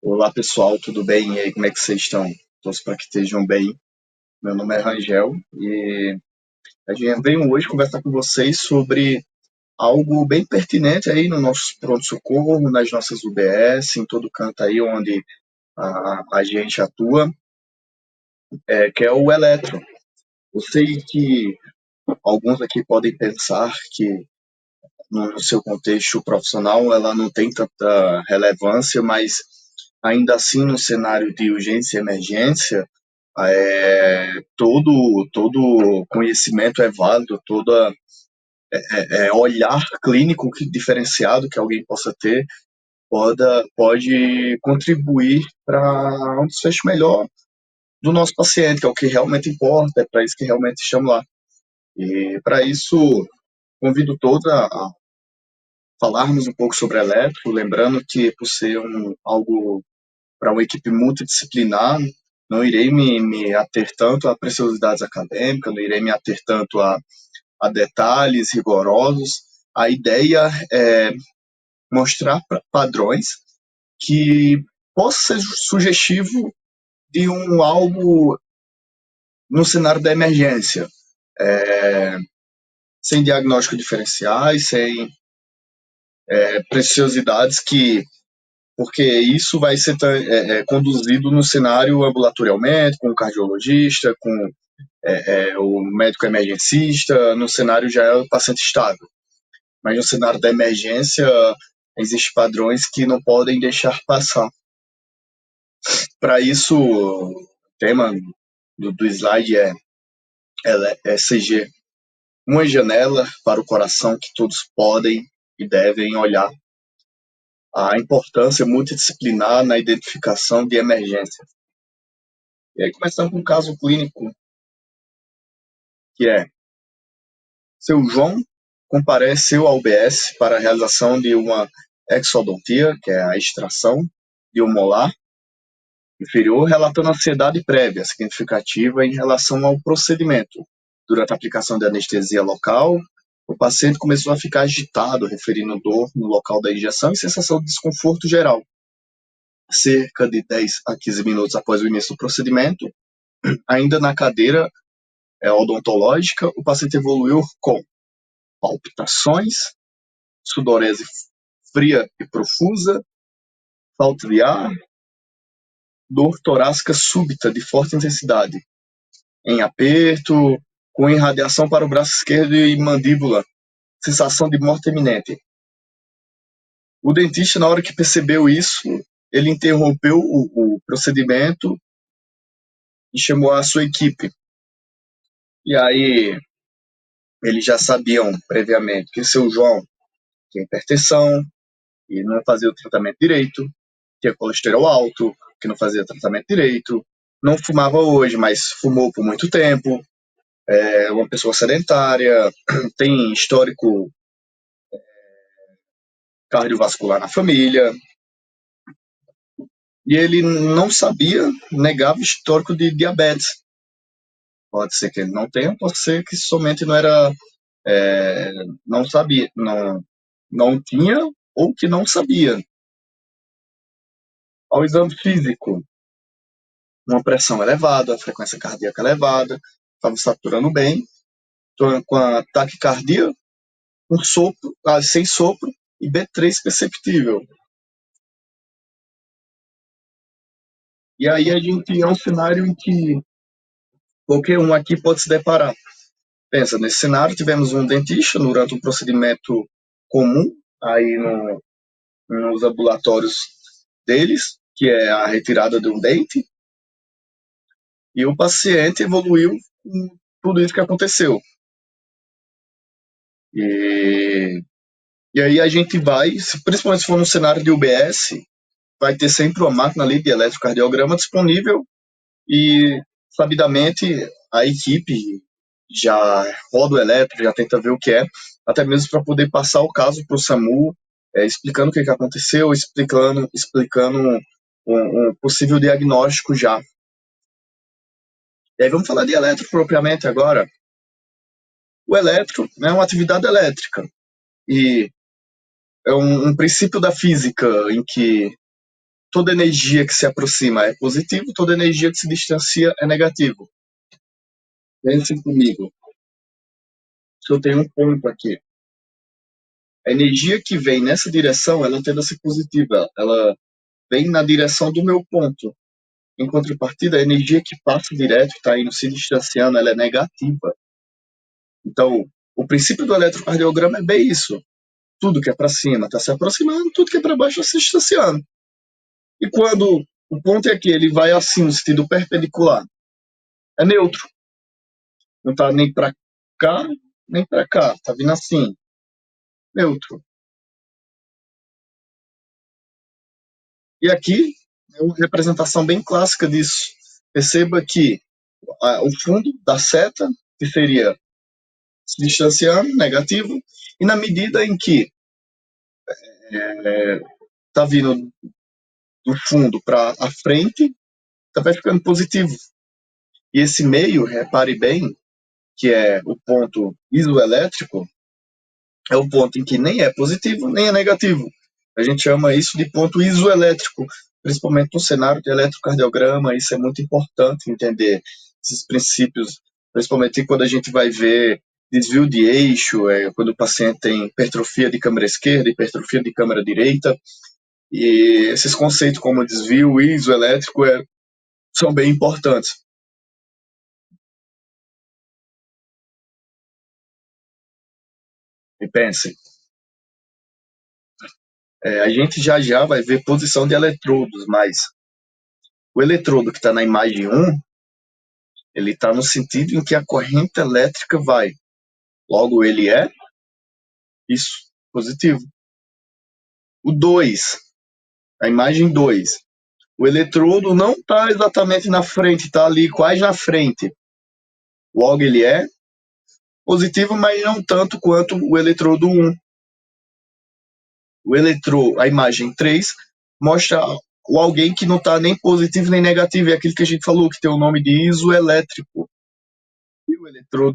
Olá pessoal, tudo bem? E aí, como é que vocês estão? Torço para que estejam bem. Meu nome é Rangel e a gente veio hoje conversar com vocês sobre algo bem pertinente aí no nosso pronto-socorro, nas nossas UBS, em todo canto aí onde a gente atua, que é o eletro. Eu sei que alguns aqui podem pensar que no seu contexto profissional ela não tem tanta relevância, mas ainda assim no cenário de urgência e emergência, todo conhecimento é válido, todo olhar clínico diferenciado que alguém possa ter pode contribuir para um desfecho melhor do nosso paciente, que é o que realmente importa, é para isso que realmente estamos lá. E para isso, convido todos a falarmos um pouco sobre eletro, lembrando que por ser algo para uma equipe multidisciplinar, não irei me ater tanto a preciosidades acadêmicas, não irei me ater tanto a detalhes rigorosos. A ideia é mostrar padrões que possa ser sugestivo de algo no cenário da emergência, sem diagnóstico diferenciais, sem preciosidades porque isso vai ser conduzido no cenário ambulatorialmente, com o cardiologista, com o médico emergencista, no cenário já é o paciente estável. Mas no cenário da emergência, existem padrões que não podem deixar passar. Para isso, o tema do slide é CG, uma janela para o coração que todos podem e devem olhar. A importância multidisciplinar na identificação de emergência. E aí começando com um caso clínico, que é seu João compareceu ao UBS para a realização de uma exodontia, que é a extração de um molar inferior, relatando ansiedade prévia significativa em relação ao procedimento. Durante a aplicação de anestesia local, o paciente começou a ficar agitado, referindo dor no local da injeção e sensação de desconforto geral. Cerca de 10 a 15 minutos após o início do procedimento, ainda na cadeira odontológica, o paciente evoluiu com palpitações, sudorese fria e profusa, falta de ar, dor torácica súbita de forte intensidade, em aperto, com irradiação para o braço esquerdo e mandíbula, sensação de morte iminente. O dentista, na hora que percebeu isso, ele interrompeu o procedimento e chamou a sua equipe. E aí, eles já sabiam previamente que o seu João tinha hipertensão e não fazia o tratamento direito, tinha colesterol alto, que não fazia tratamento direito, não fumava hoje, mas fumou por muito tempo, é uma pessoa sedentária, tem histórico cardiovascular na família, e ele não sabia, negava histórico de diabetes. Pode ser que ele não tenha, pode ser que somente não era, é, não sabia, não tinha ou que não sabia. Ao exame físico, uma pressão elevada, frequência cardíaca elevada, estava saturando bem, com a taquicardia, um sopro, sem sopro e B3 perceptível. E aí a gente é um cenário em que qualquer um aqui pode se deparar. Pensa, nesse cenário tivemos um dentista durante um procedimento comum aí nos ambulatórios deles, que é a retirada de um dente, e o paciente evoluiu com tudo isso que aconteceu. E, e aí a gente vai, principalmente se for no cenário de UBS, vai ter sempre uma máquina ali de eletrocardiograma disponível e, sabidamente, a equipe já roda o eletro, já tenta ver o que é, até mesmo para poder passar o caso para o SAMU, explicando o que aconteceu, explicando um possível diagnóstico já. E aí vamos falar de eletro propriamente agora. O eletro é uma atividade elétrica e é um princípio da física em que toda energia que se aproxima é positivo, toda energia que se distancia é negativo. Pense comigo. Se eu tenho um ponto aqui, a energia que vem nessa direção, ela tende a ser positiva. Ela vem na direção do meu ponto. Em contrapartida, a energia que passa direto, está indo se distanciando, ela é negativa. Então, o princípio do eletrocardiograma é bem isso. Tudo que é para cima está se aproximando, tudo que é para baixo está se distanciando. E quando o ponto é que ele vai assim, no sentido perpendicular, é neutro. Não está nem para cá, nem para cá. Está vindo assim, neutro. E aqui é uma representação bem clássica disso. Perceba que o fundo da seta, que seria se distanciando, negativo, e na medida em que está vindo do fundo para a frente, vai ficando positivo. E esse meio, repare bem, que é o ponto isoelétrico, é o ponto em que nem é positivo nem é negativo. A gente chama isso de ponto isoelétrico, principalmente no cenário de eletrocardiograma. Isso é muito importante entender esses princípios, principalmente quando a gente vai ver desvio de eixo, quando o paciente tem hipertrofia de câmara esquerda, hipertrofia de câmara direita, e esses conceitos como desvio isoelétrico são bem importantes. E pense, a gente já vai ver posição de eletrodos, mas o eletrodo que está na imagem 1, ele está no sentido em que a corrente elétrica vai. Logo, ele é isso, positivo. O 2, a imagem 2, o eletrodo não está exatamente na frente, está ali quase na frente. Logo, ele é positivo, mas não tanto quanto o eletrodo 1. A imagem 3 mostra alguém que não está nem positivo nem negativo, é aquilo que a gente falou, que tem o nome de isoelétrico.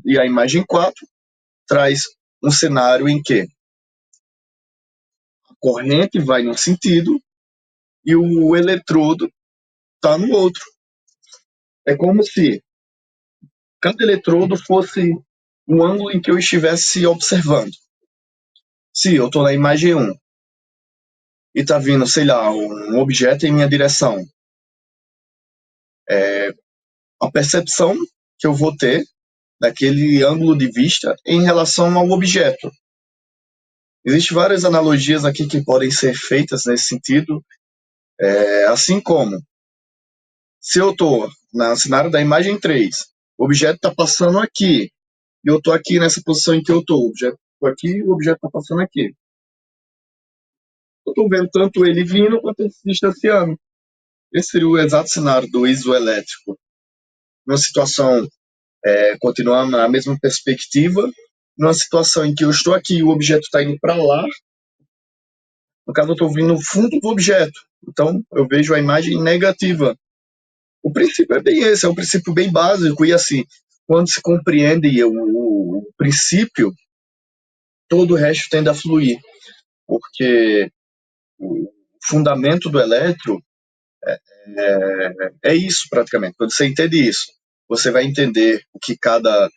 E a imagem 4 traz um cenário em que a corrente vai num sentido e o eletrodo está no outro. É como se cada eletrodo fosse um ângulo em que eu estivesse observando. Se eu estou na imagem 1 e está vindo, sei lá, um objeto em minha direção, a percepção que eu vou ter daquele ângulo de vista em relação ao objeto. Existem várias analogias aqui que podem ser feitas nesse sentido, assim como se eu estou no cenário da imagem 3, o objeto está passando aqui, e eu estou aqui nessa posição em que eu estou, o objeto está aqui e o objeto está passando aqui. Eu estou vendo tanto ele vindo quanto ele se distanciando. Esse seria o exato cenário do isoelétrico. Numa situação, continuando na mesma perspectiva, numa situação em que eu estou aqui e o objeto está indo para lá, no caso eu estou vindo no fundo do objeto, então eu vejo a imagem negativa. O princípio é bem esse, é um princípio bem básico, e assim, quando se compreende o princípio, todo o resto tende a fluir, porque o fundamento do eletro é isso praticamente. Quando você entende isso, você vai entender o que cada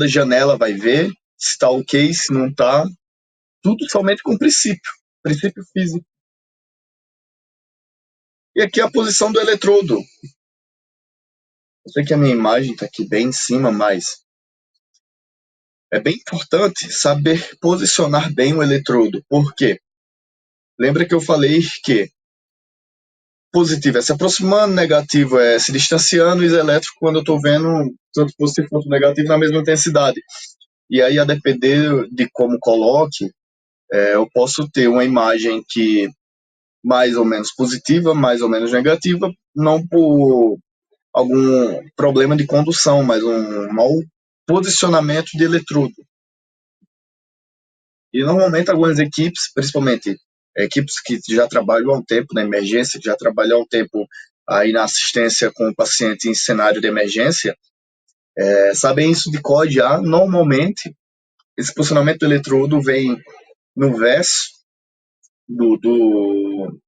janela vai ver, se está ok, se não está, tudo somente com princípio físico. E aqui é a posição do eletrodo. Eu sei que a minha imagem está aqui bem em cima, mas é bem importante saber posicionar bem o eletrodo. Por quê? Lembra que eu falei que positivo é se aproximando, negativo é se distanciando, e elétrico quando eu estou vendo tanto positivo quanto negativo na mesma intensidade. E aí, a depender de como coloque, eu posso ter uma imagem que mais ou menos positiva, mais ou menos negativa, não por algum problema de condução, mas um mau posicionamento de eletrodo. E normalmente algumas equipes, principalmente equipes que já trabalham há um tempo na emergência, que já trabalham há um tempo aí na assistência com o paciente em cenário de emergência, sabem isso de cor já. Normalmente, esse posicionamento do eletrodo vem no verso do, do-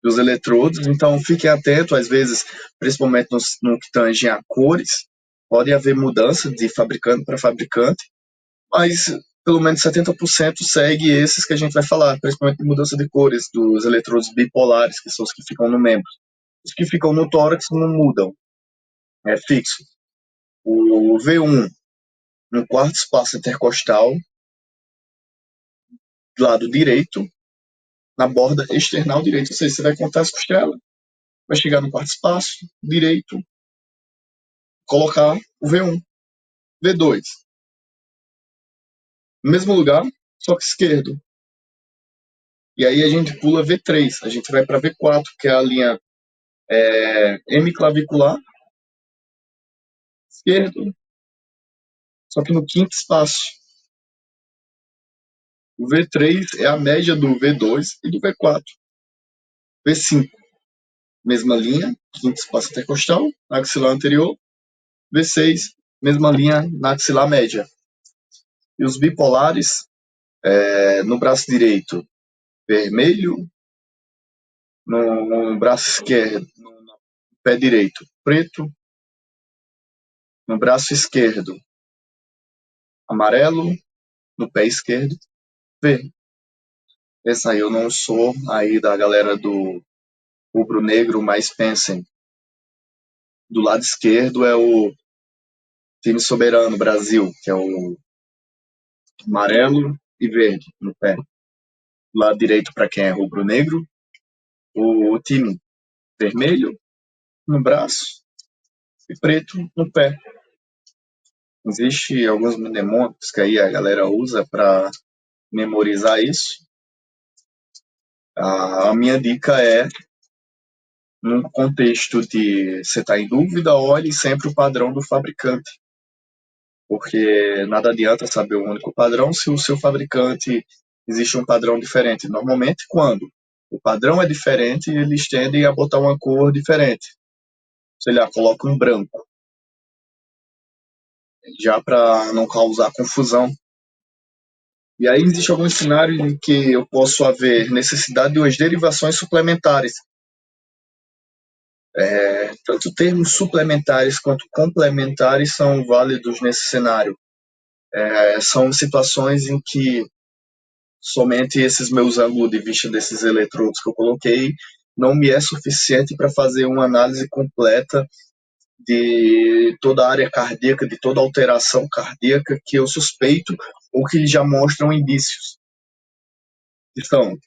dos eletrodos, então fiquem atentos, às vezes, principalmente no que tange a cores, pode haver mudança de fabricante para fabricante, mas pelo menos 70% segue esses que a gente vai falar, principalmente mudança de cores dos eletrodos bipolares, que são os que ficam no membro. Os que ficam no tórax não mudam, é fixo. O V1 no quarto espaço intercostal, lado direito, na borda external direita, ou seja, você vai contar as costelas, vai chegar no quarto espaço direito, colocar o V1. V2, no mesmo lugar, só que esquerdo. E aí a gente pula V3, a gente vai para V4, que é a linha M clavicular, esquerdo, só que no quinto espaço. O V3 é a média do V2 e do V4. V5, mesma linha, quinto espaço intercostal, axilar anterior. V6, mesma linha na axilar média. E os bipolares, no braço direito, vermelho, no braço esquerdo, no pé direito, preto, no braço esquerdo, amarelo, no pé esquerdo, verde. Essa aí eu não sou aí da galera do rubro-negro, mas pensem, do lado esquerdo é o time soberano Brasil, que é o amarelo e verde no pé. Do lado direito, para quem é rubro-negro, o time vermelho no braço e preto no pé. Existe alguns mnemônicos que aí a galera usa para memorizar isso. A minha dica é, num contexto de você estar em dúvida, olhe sempre o padrão do fabricante, porque nada adianta saber o único padrão se o seu fabricante existe um padrão diferente. Normalmente, quando o padrão é diferente, eles tendem a botar uma cor diferente. Sei lá, coloca um branco, já para não causar confusão. E aí existe alguns cenários em que eu posso haver necessidade de umas derivações suplementares. Tanto termos suplementares quanto complementares são válidos nesse cenário. São situações em que somente esses meus ângulos de vista desses eletrodos que eu coloquei não me é suficiente para fazer uma análise completa de toda a área cardíaca, de toda alteração cardíaca que eu suspeito ou que já mostram indícios. Que são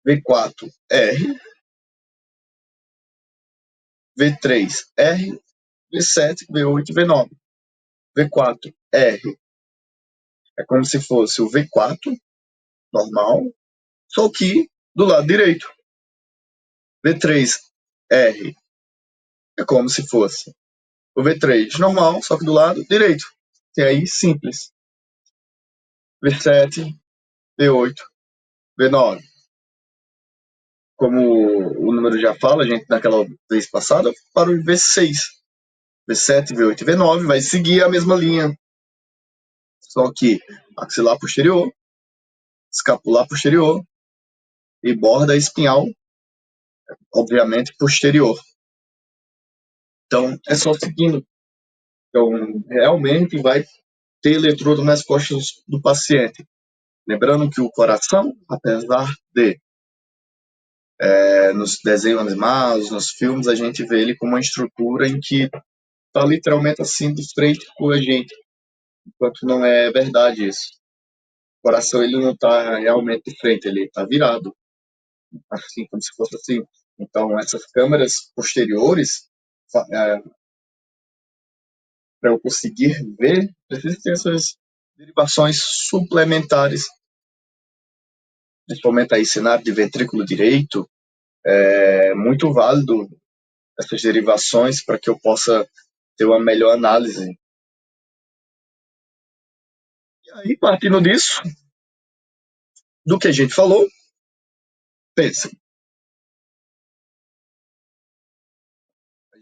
V4R, V3R, V7, V8 e V9. V4R é como se fosse o V4 normal, só que do lado direito. V3R é como se fosse o V3 normal, só que do lado direito. E aí, simples. V7, V8, V9. Como o número já fala, a gente naquela vez passada, para o V6. V7, V8 e V9 vai seguir a mesma linha. Só que axilar posterior, escapular posterior e borda espinhal, obviamente, posterior. Então, é só seguindo. Então, realmente vai ter eletrodo nas costas do paciente. Lembrando que o coração, apesar de nos desenhos animados, nos filmes, a gente vê ele com uma estrutura em que está literalmente assim de frente com a gente, enquanto não é verdade isso. O coração ele não está realmente de frente, ele está virado, assim como se fosse assim. Então essas câmeras posteriores, para eu conseguir ver, preciso ter essas derivações suplementares, principalmente aí cenário de ventrículo direito, é muito válido essas derivações para que eu possa ter uma melhor análise. E aí, partindo disso, do que a gente falou, pensa.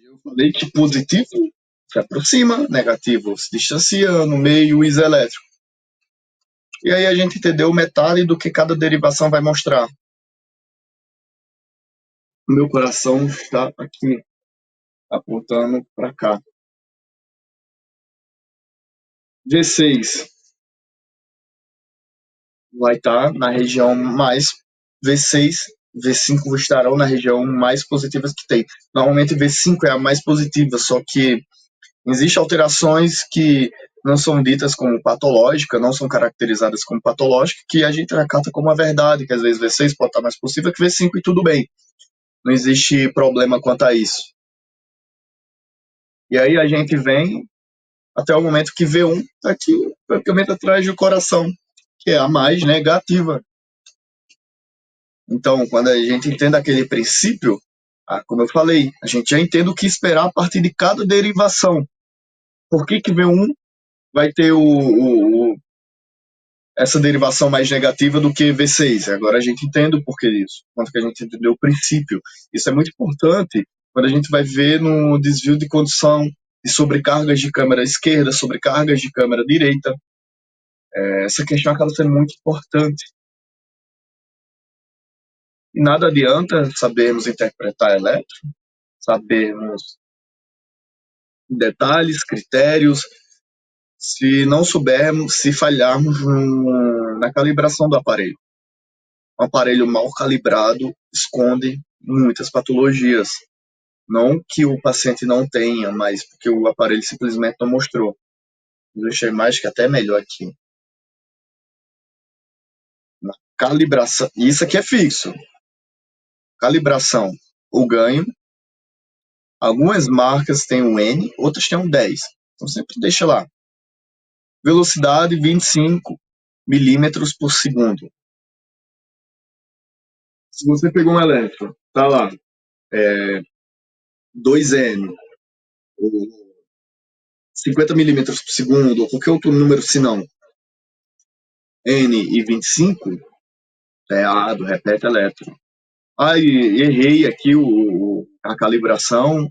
Eu falei que positivo se aproxima, negativo se distancia, no meio, isoelétrico. E aí a gente entendeu metade do que cada derivação vai mostrar. O meu coração está aqui, apontando para cá. V6 vai estar na região mais V6, V5 estarão na região mais positiva que tem. Normalmente V5 é a mais positiva, só que existem alterações que não são ditas como patológicas, não são caracterizadas como patológicas, que a gente acata como a verdade, que às vezes V6 pode estar mais possível que V5 e tudo bem. Não existe problema quanto a isso. E aí a gente vem até o momento que V1 está aqui praticamente atrás do coração, que é a mais negativa. Então, quando a gente entende aquele princípio, como eu falei, a gente já entende o que esperar a partir de cada derivação. Por que V1 vai ter essa derivação mais negativa do que V6? Agora a gente entende o porquê disso, quanto que a gente entendeu o princípio. Isso é muito importante quando a gente vai ver no desvio de condução de sobrecargas de câmara esquerda, sobrecargas de câmara direita. Essa questão acaba sendo muito importante. E nada adianta sabermos interpretar elétron, sabermos detalhes, critérios, se não soubermos, se falharmos na calibração do aparelho. Um aparelho mal calibrado esconde muitas patologias. Não que o paciente não tenha, mas porque o aparelho simplesmente não mostrou. Eu deixei mais que até melhor aqui. Na calibração, isso aqui é fixo. Calibração, o ganho. Algumas marcas têm um N, outras têm um 10. Então sempre deixa lá. Velocidade 25 milímetros por segundo. Se você pegou um elétron, tá lá, 2N, ou 50 milímetros por segundo, ou qualquer outro número, se não, N e 25, tá errado, repete elétron. Errei aqui a calibração,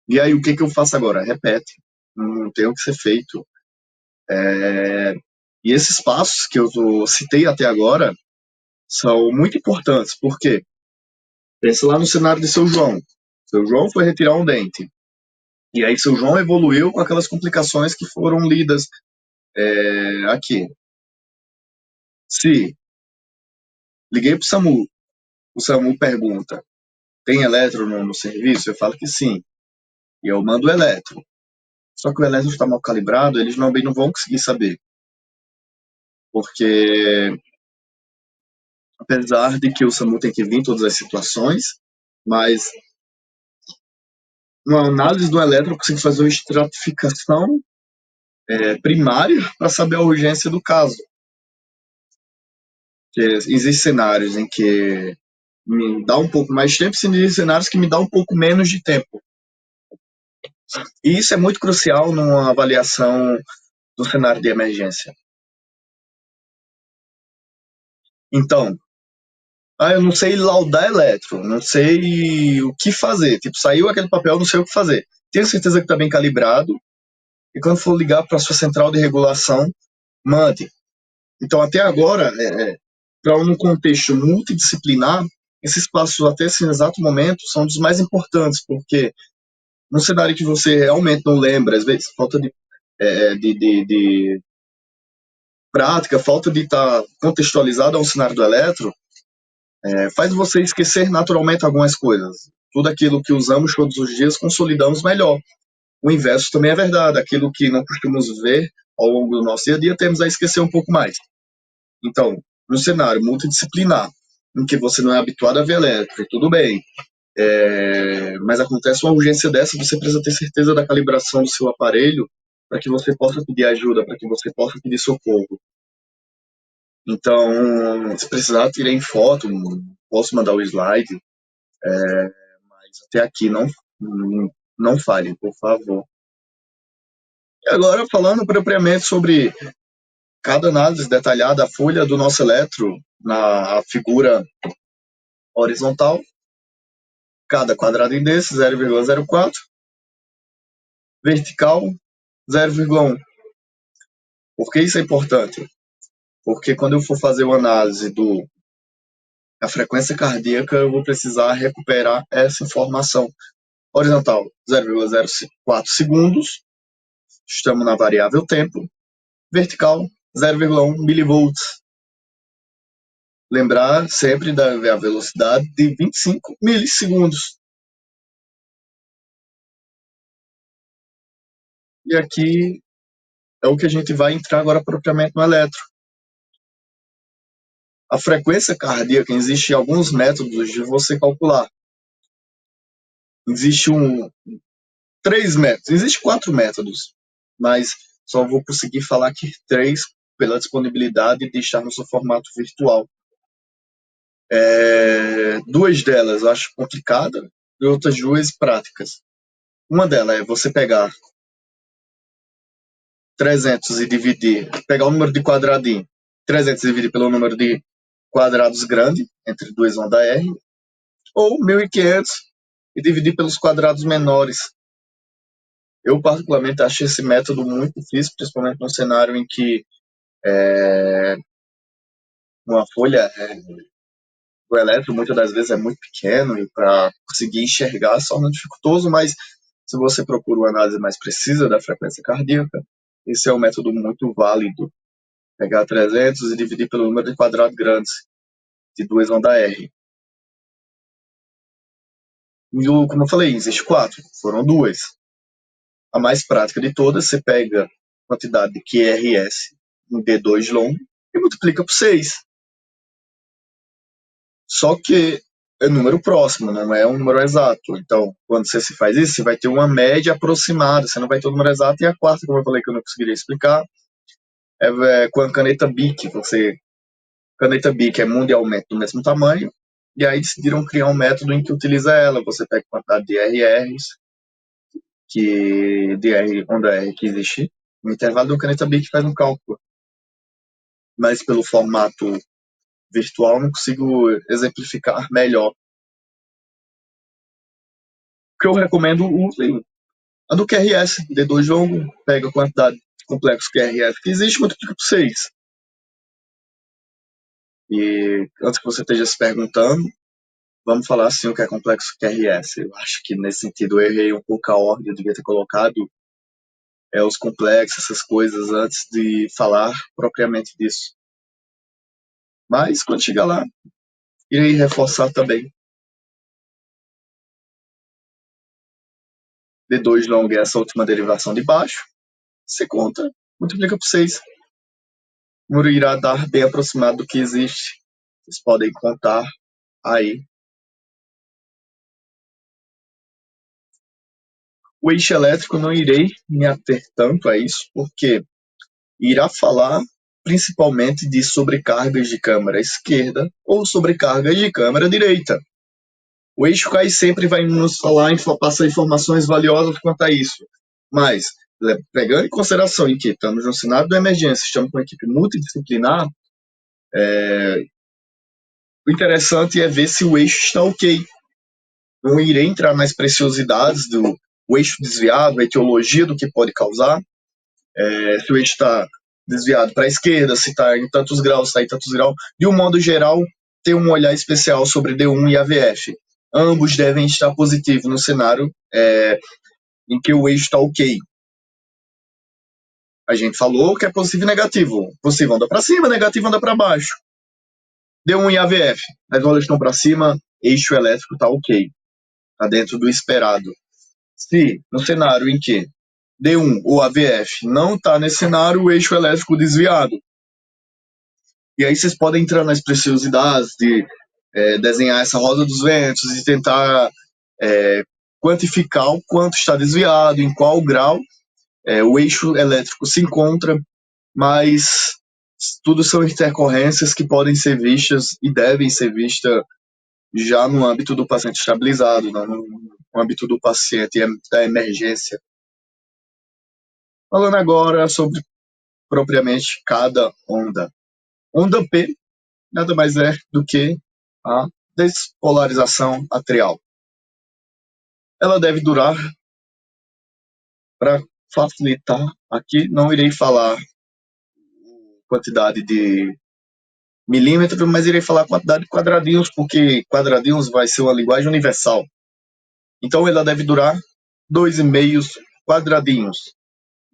e aí o que eu faço agora? Repete, não tem o que ser feito. E esses passos que eu citei até agora são muito importantes, porque pensa lá no cenário de seu João. Seu João foi retirar um dente. E aí seu João evoluiu com aquelas complicações que foram lidas aqui. Se liguei para o SAMU pergunta, tem eletro no serviço? Eu falo que sim. E eu mando o eletro. Só que o eletro está mal calibrado, eles não vão conseguir saber. Porque, apesar de que o SAMU tem que vir em todas as situações, mas uma análise do eletro eu consigo fazer uma estratificação primária para saber a urgência do caso. Porque existem cenários em que me dá um pouco mais de tempo, e existem cenários que me dá um pouco menos de tempo. E isso é muito crucial numa avaliação do cenário de emergência. Então, eu não sei laudar eletro, não sei o que fazer. Tipo, saiu aquele papel, não sei o que fazer. Tenho certeza que está bem calibrado. E quando for ligar para a sua central de regulação, mande. Então, até agora, para um contexto multidisciplinar, esses passos até esse exato momento são dos mais importantes, porque num cenário que você realmente não lembra, às vezes, falta de prática, falta de estar contextualizado a um cenário do eletro, faz você esquecer naturalmente algumas coisas. Tudo aquilo que usamos todos os dias consolidamos melhor. O inverso também é verdade. Aquilo que não costumamos ver ao longo do nosso dia a dia, temos a esquecer um pouco mais. Então, no cenário multidisciplinar, em que você não é habituado a ver elétrica, tudo bem, mas acontece uma urgência dessa, você precisa ter certeza da calibração do seu aparelho para que você possa pedir ajuda, para que você possa pedir socorro. Então, se precisar, tirei foto, posso mandar o slide, mas até aqui não falhem, por favor. E agora, falando propriamente sobre cada análise detalhada, a folha do nosso eletro na figura horizontal, cada quadradinho desse, 0,04, vertical, 0,1. Por que isso é importante? porque quando eu for fazer uma análise da frequência cardíaca, eu vou precisar recuperar essa informação. Horizontal, 0,04 segundos, estamos na variável tempo. Vertical, 0,1 milivolts. Lembrar sempre da velocidade de 25 milissegundos. E aqui é o que a gente vai entrar agora propriamente no eletro. A frequência cardíaca, existe alguns métodos de você calcular. Existe três métodos, existe 4 métodos, mas só vou conseguir falar aqui 3 pela disponibilidade de estar no seu formato virtual. 2 delas eu acho complicada e outras 2 práticas. Uma delas é você pegar 300 e pegar o número de quadradinho, 300 e dividir pelo número de quadrados grande, entre 2 ondas R, ou 1500 e dividir pelos quadrados menores. Eu particularmente acho esse método muito difícil, principalmente num cenário em que uma folha, o elétron muitas das vezes é muito pequeno e para conseguir enxergar se torna dificultoso, mas se você procura uma análise mais precisa da frequência cardíaca, esse é um método muito válido. Pegar 300 e dividir pelo número de quadrados grandes de 2 ondas R. E como eu falei, existe 4, foram 2. A mais prática de todas, você pega a quantidade de QRS em D2 longo e multiplica por 6. Só que é número próximo, não é um número exato. Então, quando você se faz isso, você vai ter uma média aproximada, você não vai ter um número exato. E a quarta, como eu falei que eu não conseguiria explicar, é com a caneta Bic. Caneta Bic é mundialmente do mesmo tamanho, e aí decidiram criar um método em que utiliza ela. Você pega a quantidade de RRs, de R, onda R que existe no intervalo do caneta Bic faz um cálculo. Mas pelo formato virtual não consigo exemplificar melhor. O que eu recomendo, a do QRS, D2 jogo, pega a quantidade de complexos QRS que existe, multiplica por 6. E antes que você esteja se perguntando, vamos falar assim o que é complexo QRS. Eu acho que nesse sentido eu errei um pouco a ordem, eu devia ter colocado os complexos, essas coisas, antes de falar propriamente disso. Mas quando chegar lá, irei reforçar também. D2 longo é essa última derivação de baixo. Você conta, multiplica por 6. O número irá dar bem aproximado do que existe. Vocês podem contar aí. O eixo elétrico não irei me ater tanto a isso, porque irá falar principalmente de sobrecargas de câmara esquerda ou sobrecargas de câmara direita. O eixo cai sempre vai nos falar, passar informações valiosas quanto a isso. Mas, pegando em consideração em que estamos no cenário da emergência, estamos com uma equipe multidisciplinar, o interessante é ver se o eixo está ok. Não irei entrar nas preciosidades do eixo desviado, a etiologia do que pode causar, se o eixo está desviado para a esquerda, se está em tantos graus, está em tantos graus. De um modo geral, ter um olhar especial sobre D1 e AVF. Ambos devem estar positivos no cenário em que o eixo está ok. A gente falou que é positivo e negativo. Positivo anda para cima, negativo anda para baixo. D1 e AVF. As rodas estão para cima, eixo elétrico está ok. Está dentro do esperado. Se no cenário em que D1 ou AVF não está nesse cenário, o eixo elétrico desviado. E aí vocês podem entrar nas preciosidades de desenhar essa roda dos ventos e tentar quantificar o quanto está desviado, em qual grau o eixo elétrico se encontra, mas tudo são intercorrências que podem ser vistas e devem ser vistas já no âmbito do paciente estabilizado, não no âmbito do paciente da emergência. Falando agora sobre propriamente cada onda. Onda P nada mais é do que a despolarização atrial. Ela deve durar, para facilitar aqui, não irei falar quantidade de milímetros, mas irei falar quantidade de quadradinhos, porque quadradinhos vai ser uma linguagem universal. Então ela deve durar 2,5 quadradinhos.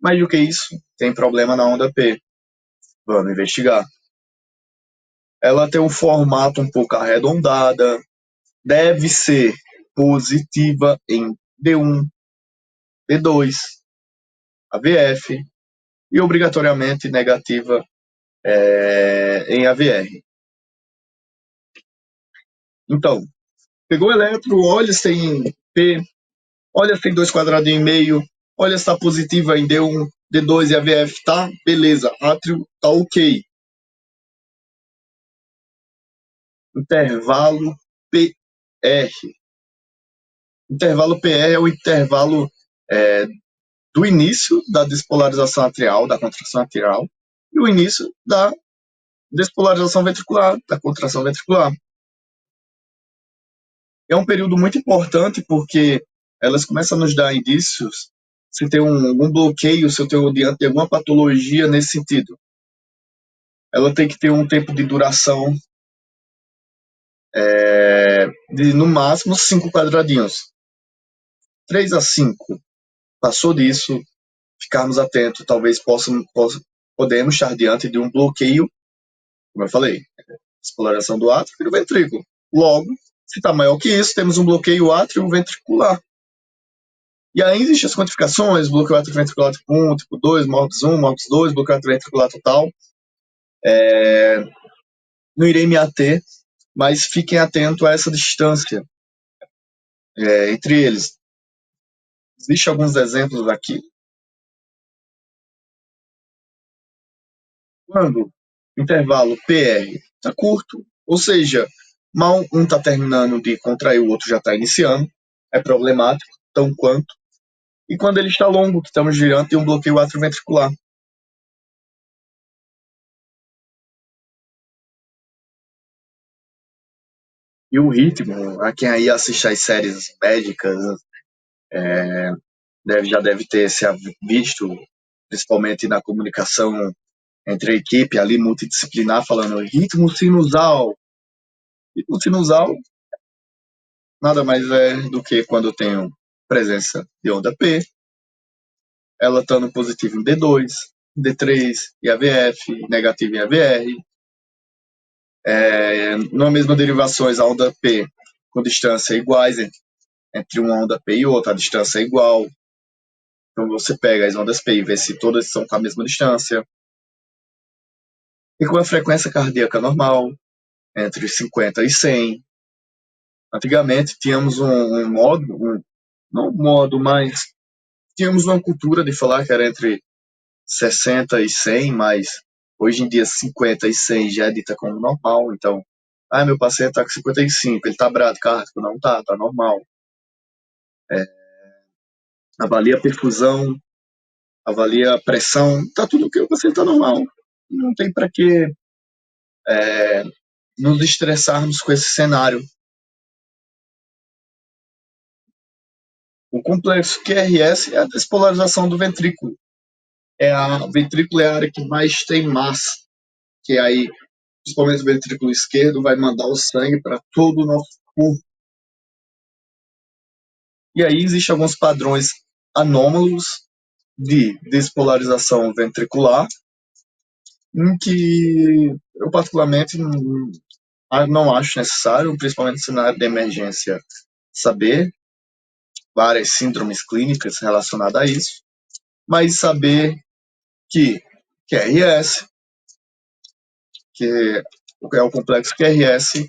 Mais do que isso, tem problema na onda P. Vamos investigar. Ela tem um formato um pouco arredondada, deve ser positiva em D1, D2, AVF e obrigatoriamente negativa em AVR. Então, pegou o elétron, olha se tem P, olha se tem 2,5 quadradinhos, olha se está positiva em D1, D2 e AVF, tá? Beleza, átrio tá ok. Intervalo PR. Intervalo PR é o intervalo é, do início da despolarização atrial, da contração atrial, e o início da despolarização ventricular, da contração ventricular. É um período muito importante porque elas começam a nos dar indícios se tem algum bloqueio, se eu tenho diante de alguma patologia nesse sentido. Ela tem que ter um tempo de duração de, no máximo, 5 quadradinhos. 3 a 5. Passou disso, ficarmos atentos, talvez podemos estar diante de um bloqueio, como eu falei, exploração do átrio e do ventrículo. Logo, se está maior que isso, temos um bloqueio átrio-ventricular. E aí existem as quantificações, bloqueio átrio-ventricular tipo 1, tipo 2, MOX 1, MOX 2, bloqueio átrio-ventricular total. Não irei me ater, mas fiquem atentos a essa distância entre eles. Existem alguns exemplos aqui. Quando o intervalo PR está curto, ou seja, mal um está terminando de contrair, o outro já está iniciando, é problemático, tão quanto. E quando ele está longo, que estamos girando, tem um bloqueio atrioventricular. E o ritmo, a quem aí assiste às séries médicas, já deve ter se visto, principalmente na comunicação entre a equipe ali multidisciplinar, falando ritmo sinusal. Ritmo sinusal nada mais é do que quando eu tenho presença de onda P, ela estando positiva em D2, D3 e AVF, negativa em AVR. Na mesma derivações, a onda P com distância iguais entre uma onda P e outra, a distância é igual. Então você pega as ondas P e vê se todas são com a mesma distância. E com a frequência cardíaca normal, entre 50 e 100. Antigamente tínhamos um modo, não um modo, mas tínhamos uma cultura de falar que era entre 60 e 100, mas hoje em dia 50 e 100 já é dita como normal. Então, meu paciente está com 55, ele está bradicárdico? Não está normal. Avalia a perfusão, avalia a pressão, tá tudo que o paciente está normal. Não tem para que nos estressarmos com esse cenário. O complexo QRS é a despolarização do ventrículo. A ventrículo é a área que mais tem massa, que aí, principalmente o ventrículo esquerdo, vai mandar o sangue para todo o nosso corpo. E aí existem alguns padrões anômalos de despolarização ventricular, em que eu particularmente não acho necessário, principalmente no cenário de emergência, saber várias síndromes clínicas relacionadas a isso, mas saber que QRS, que é o complexo QRS,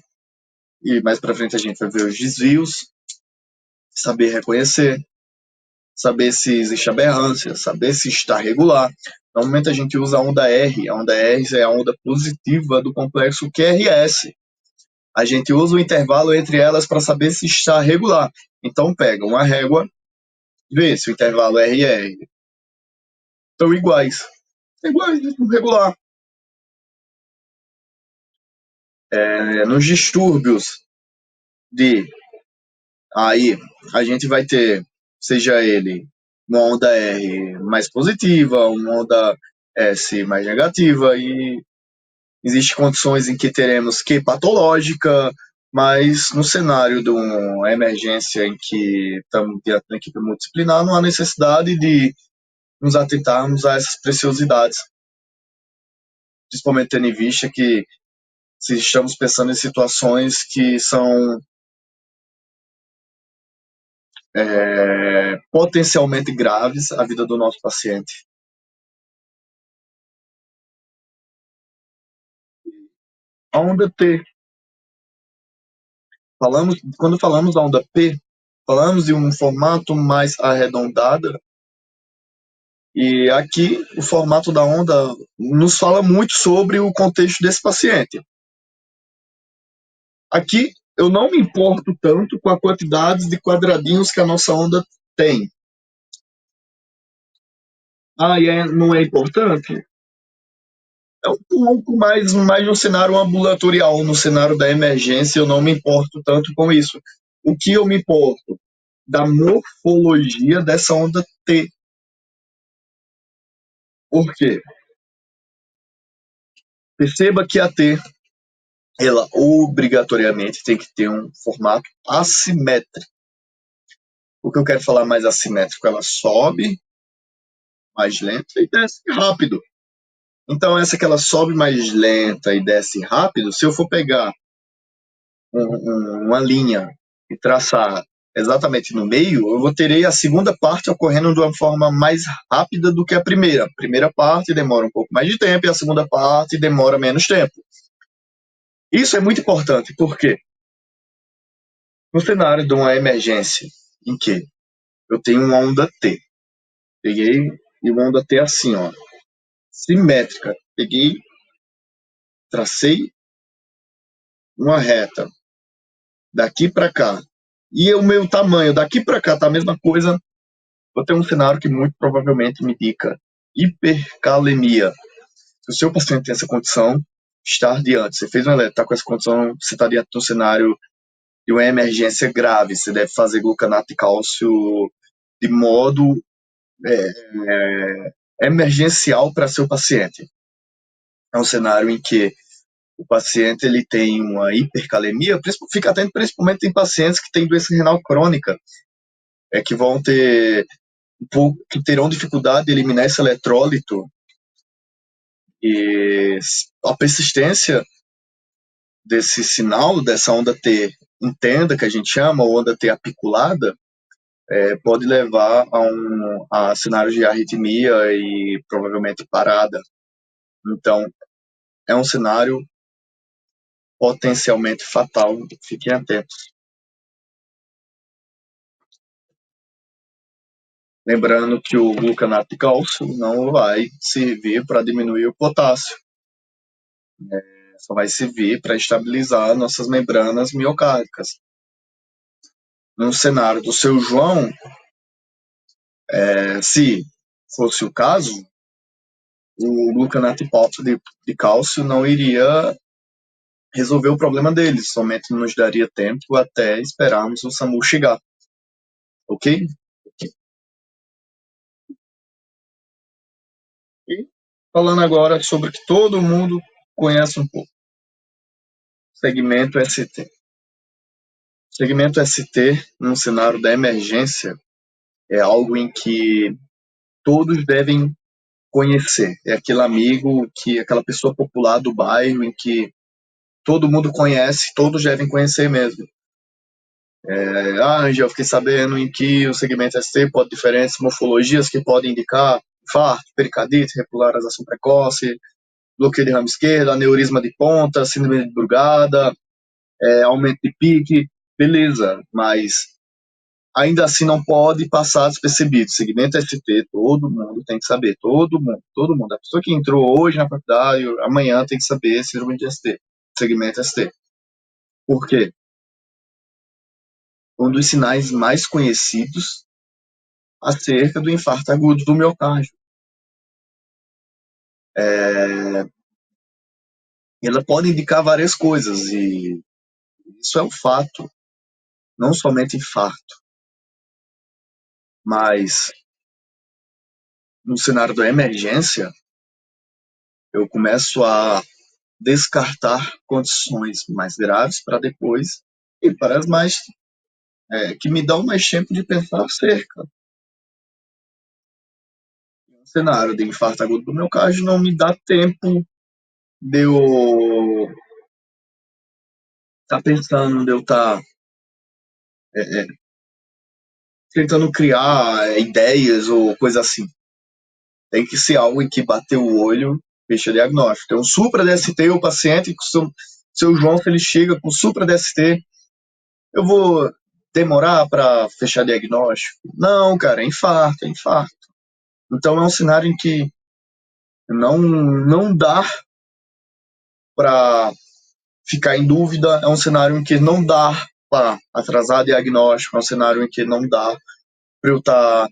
e mais para frente a gente vai ver os desvios, saber reconhecer, saber se existe aberrância, saber se está regular. Normalmente a gente usa a onda R é a onda positiva do complexo QRS. A gente usa o intervalo entre elas para saber se está regular. Então pega uma régua, vê se o intervalo R e R estão iguais. Iguais, regular. Nos distúrbios de aí a gente vai ter, seja ele uma onda R mais positiva, uma onda S mais negativa, e existem condições em que teremos Q patológica, mas no cenário de uma emergência em que estamos diante da equipe multidisciplinar, não há necessidade de nos atentarmos a essas preciosidades, principalmente tendo em vista que se estamos pensando em situações que são potencialmente graves à vida do nosso paciente. A onda T, quando falamos da onda P, falamos de um formato mais arredondado, e aqui o formato da onda nos fala muito sobre o contexto desse paciente. Aqui eu não me importo tanto com a quantidade de quadradinhos que a nossa onda tem. Não é importante? É um pouco mais no cenário ambulatorial, no cenário da emergência, eu não me importo tanto com isso. O que eu me importo? Da morfologia dessa onda T. Por quê? Perceba que a T, ela obrigatoriamente tem que ter um formato assimétrico. O que eu quero falar mais assimétrico? Ela sobe mais lenta e desce rápido. Então, essa que ela sobe mais lenta e desce rápido, se eu for pegar uma linha e traçar exatamente no meio, eu vou ter a segunda parte ocorrendo de uma forma mais rápida do que a primeira. A primeira parte demora um pouco mais de tempo e a segunda parte demora menos tempo. Isso é muito importante, porque no cenário de uma emergência em que eu tenho uma onda T, peguei e uma onda T assim, ó, simétrica, peguei, tracei uma reta daqui para cá, e o meu tamanho daqui para cá tá a mesma coisa, vou ter um cenário que muito provavelmente me indica hipercalemia. Se o seu paciente tem essa condição, está diante. Você fez um eletro, está com essa condição, você está diante de um cenário de uma emergência grave. Você deve fazer glucanato de cálcio de modo emergencial para seu paciente. É um cenário em que o paciente ele tem uma hipercalemia, fica atento principalmente em pacientes que têm doença renal crônica, que vão ter que terão dificuldade de eliminar esse eletrólito, e a persistência desse sinal, dessa onda T intenda, que a gente chama, ou onda T apiculada, pode levar a cenários de arritmia e provavelmente parada. Então, é um cenário potencialmente fatal, fiquem atentos. Lembrando que o glucanato de cálcio não vai servir para diminuir o potássio, só vai servir para estabilizar nossas membranas miocárdicas. No cenário do seu João, se fosse o caso, o glucanato de cálcio não iria resolver o problema dele, somente nos daria tempo até esperarmos o SAMU chegar, ok? E falando agora sobre o que todo mundo conhece um pouco, segmento ST. Segmento ST, num cenário da emergência, é algo em que todos devem conhecer. É aquele amigo, aquela pessoa popular do bairro em que todo mundo conhece, todos devem conhecer mesmo. Já fiquei sabendo em que o segmento ST pode diferentes morfologias que podem indicar infarto, pericardite, repolarização precoce, bloqueio de ramo esquerdo, aneurisma de ponta, síndrome de Brugada, aumento de pique, beleza, mas ainda assim não pode passar despercebido. Segmento ST, todo mundo tem que saber, todo mundo, todo mundo. A pessoa que entrou hoje na faculdade, amanhã tem que saber síndrome de ST, segmento ST. Por quê? Um dos sinais mais conhecidos acerca do infarto agudo do miocárdio. Ela pode indicar várias coisas, e isso é um fato, não somente infarto, mas no cenário da emergência, Eu começo a descartar condições mais graves para depois e para as mais que me dão mais tempo de pensar acerca. O cenário de infarto agudo do miocárdio não me dá tempo de eu estar pensando, de eu estar tentando criar ideias ou coisa assim. Tem que ser algo em que bater o olho, fecha diagnóstico. Então, supra-DST, o paciente, seu João, se ele chega com supra-DST, eu vou demorar para fechar diagnóstico? Não, cara, é infarto, é infarto. Então, é um cenário em que não dá para ficar em dúvida, é um cenário em que não dá para atrasar diagnóstico, é um cenário em que não dá para eu estar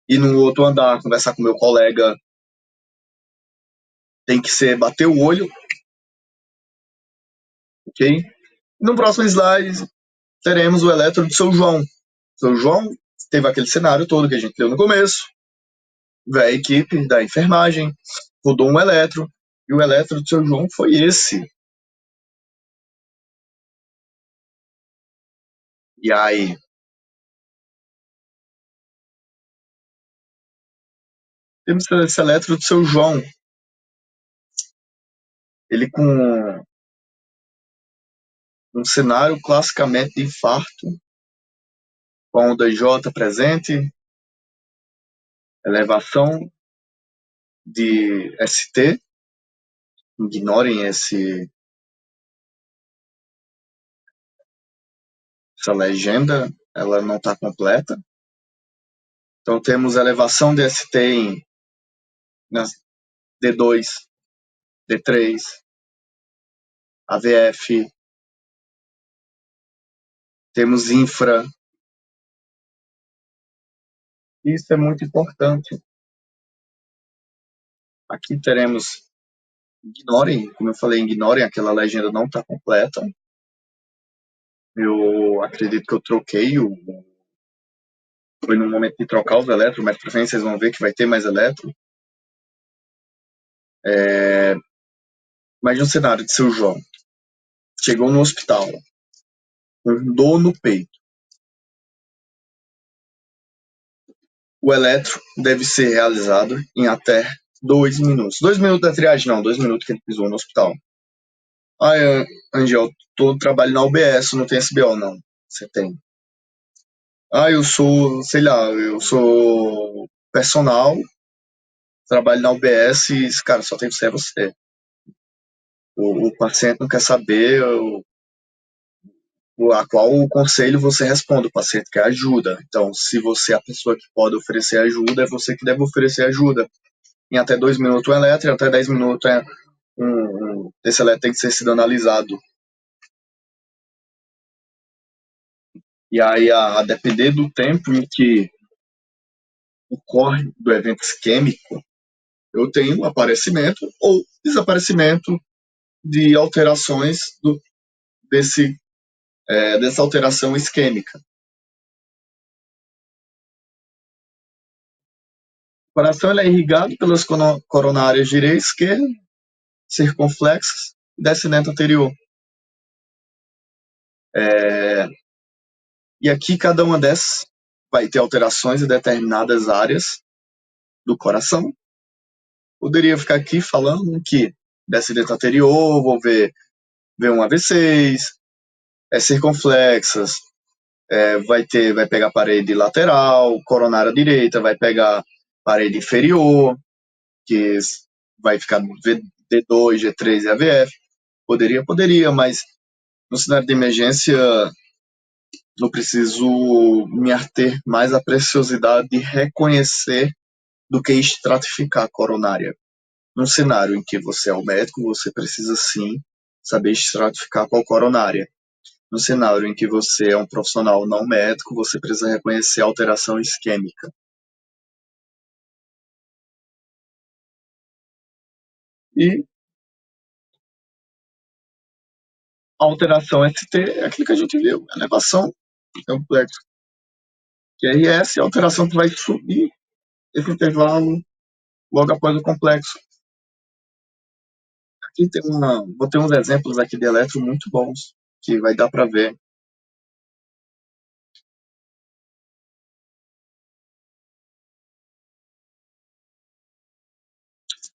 ir no outro andar, conversar com meu colega, tem que ser bater o olho, ok? No próximo slide, teremos o eletro de seu João. Seu João teve aquele cenário todo que a gente leu no começo, a equipe da enfermagem rodou um eletro, e o eletro de seu João foi esse. E aí, temos esse eletro de seu João, ele com um cenário classicamente de infarto, com a onda J presente, elevação de ST, ignorem essa legenda, ela não está completa. Então temos elevação de ST em D2, D3, AVF, temos infra. Isso é muito importante. Aqui teremos, ignorem, como eu falei, ignorem, aquela legenda não está completa. Eu acredito que eu troquei, foi no momento de trocar os eletros, mas para frente vocês vão ver que vai ter mais eletro. Imagina um cenário de seu João. Chegou no hospital, com dor no peito. O eletro deve ser realizado em até 2 minutos. 2 minutos da triagem, não, 2 minutos que ele pisou no hospital. Ah, Angel, tô trabalho na UBS, não tem SBO, não. Você tem. Ah, eu sou, sei lá, eu sou personal, trabalho na UBS e, cara, só tem você. O paciente não quer saber a qual conselho você responde. O paciente quer ajuda. Então, se você é a pessoa que pode oferecer ajuda, é você que deve oferecer ajuda. Em até 2 minutos um eletro, em até 10 minutos esse eletro tem que ser sido analisado. E aí, a depender do tempo em que ocorre do evento isquêmico, eu tenho aparecimento ou desaparecimento de alterações dessa alteração isquêmica. O coração ele é irrigado pelas coronárias direita e esquerda, circunflexas e descendente anterior. E aqui cada uma dessas vai ter alterações em determinadas áreas do coração. Poderia ficar aqui falando que descendente anterior, vou ver um AV6, circunflexas, vai pegar parede lateral, coronária direita, vai pegar parede inferior, que vai ficar D2, G3 e AVF. Poderia, mas no cenário de emergência eu preciso me ater mais à preciosidade de reconhecer do que estratificar a coronária. Num cenário em que você é o médico, você precisa sim saber estratificar qual coronária. No cenário em que você é um profissional não médico, você precisa reconhecer a alteração isquêmica. E a alteração ST é aquilo que a gente viu, elevação complexo QRS, a alteração que vai subir esse intervalo logo após o complexo. Aqui vou ter uns exemplos aqui de eletro muito bons, que vai dar para ver.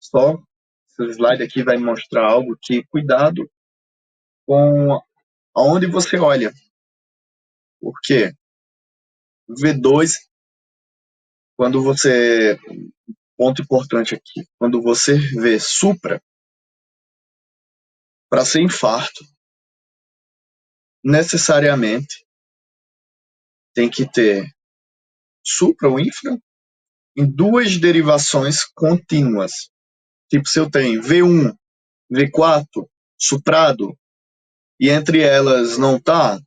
Só esse slide aqui vai mostrar algo que cuidado com aonde você olha. Porque V2, quando você, ponto importante aqui, quando você vê supra, para ser infarto, necessariamente tem que ter supra ou infra em duas derivações contínuas. Tipo, se eu tenho V1, V4, suprado, e entre elas não tá,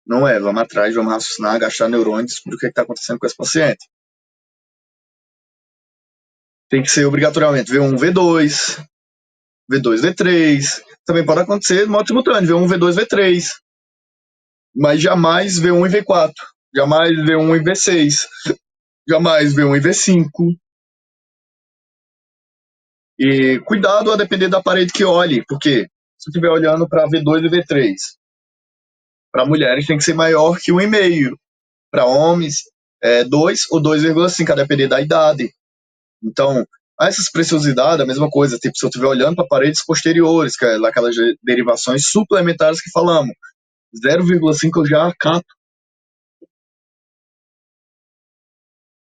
não é, vamos atrás, vamos raciocinar, gastar neurônios, descobrir o que está acontecendo com esse paciente. Tem que ser obrigatoriamente V1, V2, V2, V3. Também pode acontecer de modo simultâneo, V1, V2, V3. Mas jamais V1 e V4. Jamais V1 e V6. Jamais V1 e V5. E cuidado a depender da parede que olhe, porque se estiver olhando para V2 e V3, para mulheres tem que ser maior que 1,5. Para homens, 2 ou 2,5, a depender da idade. Então, essas preciosidades, a mesma coisa, tipo, se eu estiver olhando para paredes posteriores, que é aquelas derivações suplementares que falamos, 0,5 eu já cato.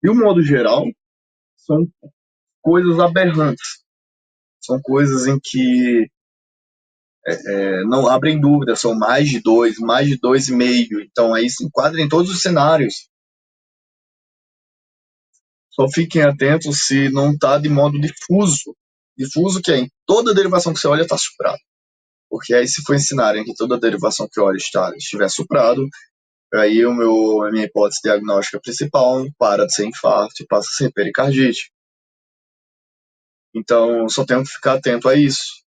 De um modo geral, são coisas aberrantes. São coisas em que não abrem dúvida, são mais de 2,5. Então, aí se enquadra em todos os cenários. Só fiquem atentos se não está de modo difuso. Difuso que é em toda derivação que você olha está suprado. Porque aí se for ensinarem que toda derivação que olha estiver suprado, aí a minha hipótese diagnóstica principal para de ser infarto e passa a ser pericardite. Então, só tenho que ficar atento a isso.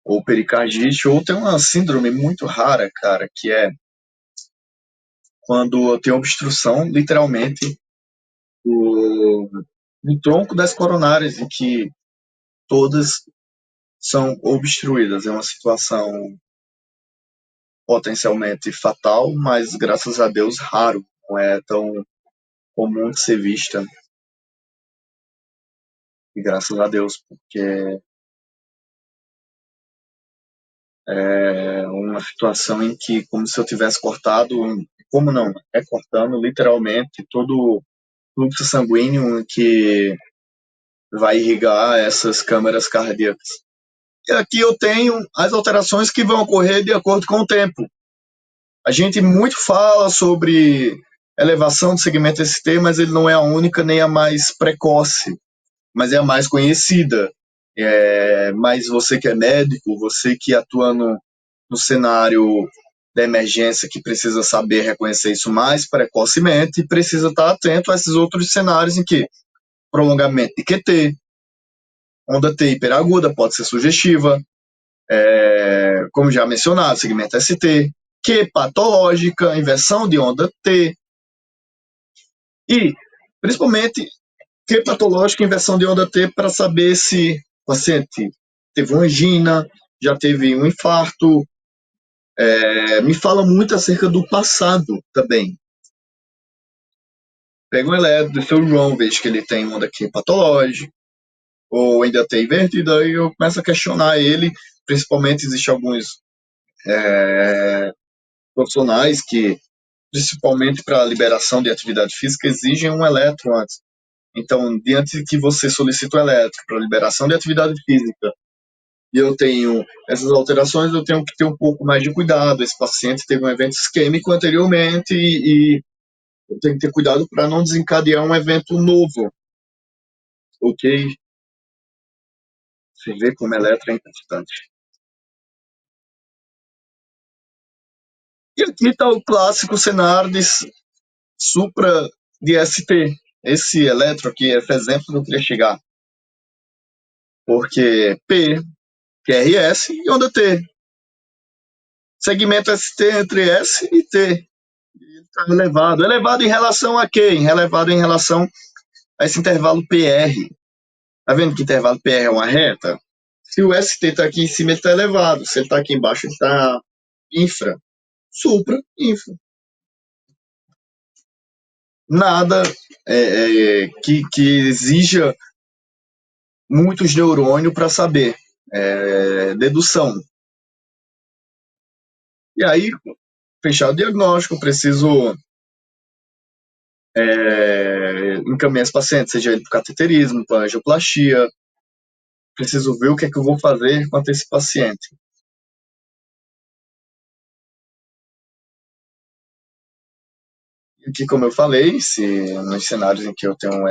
Ou pericardite, ou tem uma síndrome muito rara, cara, que é quando eu tenho obstrução, literalmente, do, do tronco das coronárias, em que todas são obstruídas. É uma situação potencialmente fatal, mas graças a Deus raro, não é tão comum de ser vista. E graças a Deus, porque é uma situação em que, como se eu tivesse cortado, como não, é cortando literalmente todo o fluxo sanguíneo que vai irrigar essas câmaras cardíacas. E aqui eu tenho as alterações que vão ocorrer de acordo com o tempo. A gente muito fala sobre elevação do segmento ST, mas ele não é a única nem a mais precoce, mas é a mais conhecida. Mas você que é médico, você que atua no cenário da emergência, que precisa saber reconhecer isso mais precocemente, precisa estar atento a esses outros cenários em que prolongamento de QT, onda T hiperaguda pode ser sugestiva, como já mencionado, segmento ST, Q patológica, inversão de onda T, e principalmente Q patológica, inversão de onda T, para saber se o paciente teve uma angina, já teve um infarto. Me fala muito acerca do passado também. Pega um eletro do seu João, vejo que ele tem onda Q patológica, ou ainda tem invertida, e eu começo a questionar ele. Principalmente existem alguns profissionais que, principalmente para a liberação de atividade física, exigem um eletro antes. Então, diante de que você solicita o eletro para liberação de atividade física e eu tenho essas alterações, eu tenho que ter um pouco mais de cuidado. Esse paciente teve um evento isquêmico anteriormente e eu tenho que ter cuidado para não desencadear um evento novo, ok? Você vê como eletro é importante. E aqui está o clássico cenário de supra de ST. Esse eletro aqui, esse exemplo que eu queria chegar. Porque P, QRS e onda T. Segmento ST entre S e T. Está elevado. Elevado em relação a quê? Elevado em relação a esse intervalo PR. Tá vendo que intervalo PR é uma reta? Se o ST está aqui em cima, ele está elevado. Se ele está aqui embaixo, ele está infra. Supra, infra. Nada que exija muitos neurônios para saber. Dedução. E aí, fechar o diagnóstico, preciso encaminhar esse paciente, seja ele para cateterismo, para angioplastia. Preciso ver o que é que eu vou fazer quanto a esse paciente. E que, como eu falei, se nos cenários em que eu tenho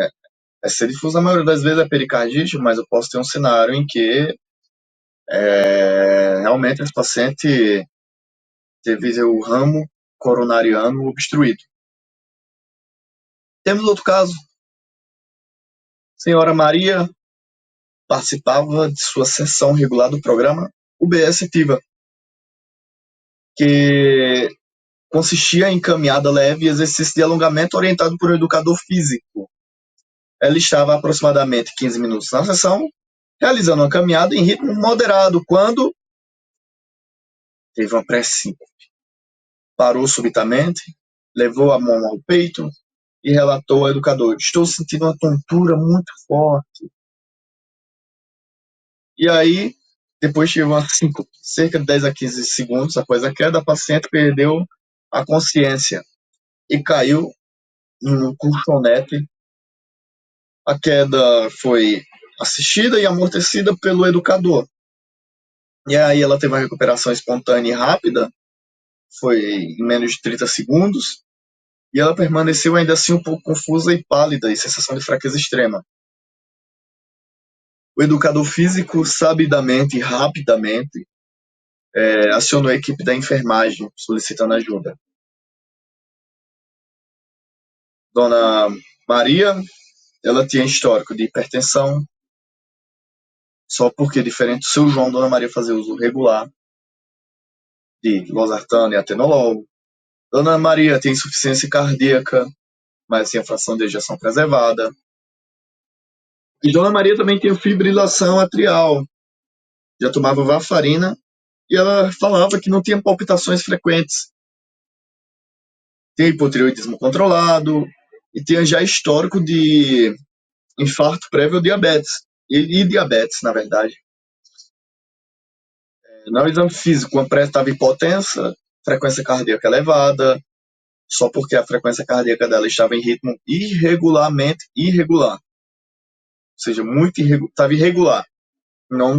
essa difusa, a maioria das vezes é pericardite, mas eu posso ter um cenário em que realmente esse paciente teve o ramo coronariano obstruído. Temos outro caso. Senhora Maria participava de sua sessão regular do programa UBS Ativa, que consistia em caminhada leve e exercício de alongamento orientado por um educador físico. Ela estava aproximadamente 15 minutos na sessão, realizando uma caminhada em ritmo moderado, quando teve uma prece. Parou subitamente, levou a mão ao peito e relatou ao educador: estou sentindo uma tontura muito forte. E aí, depois de cerca de 10 a 15 segundos após a queda, a paciente perdeu a consciência e caiu em um colchonete. A queda foi assistida e amortecida pelo educador. E aí ela teve uma recuperação espontânea e rápida, foi em menos de 30 segundos, e ela permaneceu ainda assim um pouco confusa e pálida, e sensação de fraqueza extrema. O educador físico, sabidamente e rapidamente, acionou a equipe da enfermagem, solicitando ajuda. Dona Maria, ela tinha histórico de hipertensão, só porque, diferente do seu João, Dona Maria fazia uso regular de losartano e atenolol. Dona Maria tem insuficiência cardíaca, mas tem a fração de ejeção preservada. E Dona Maria também tem fibrilação atrial. Já tomava varfarina e ela falava que não tinha palpitações frequentes. Tem hipotireoidismo controlado e tem já histórico de infarto prévio ao diabetes. E diabetes, na verdade. No exame físico, a pré estava hipotensa, frequência cardíaca elevada, só porque a frequência cardíaca dela estava em ritmo irregularmente irregular. Ou seja, muito estava irregular. Não,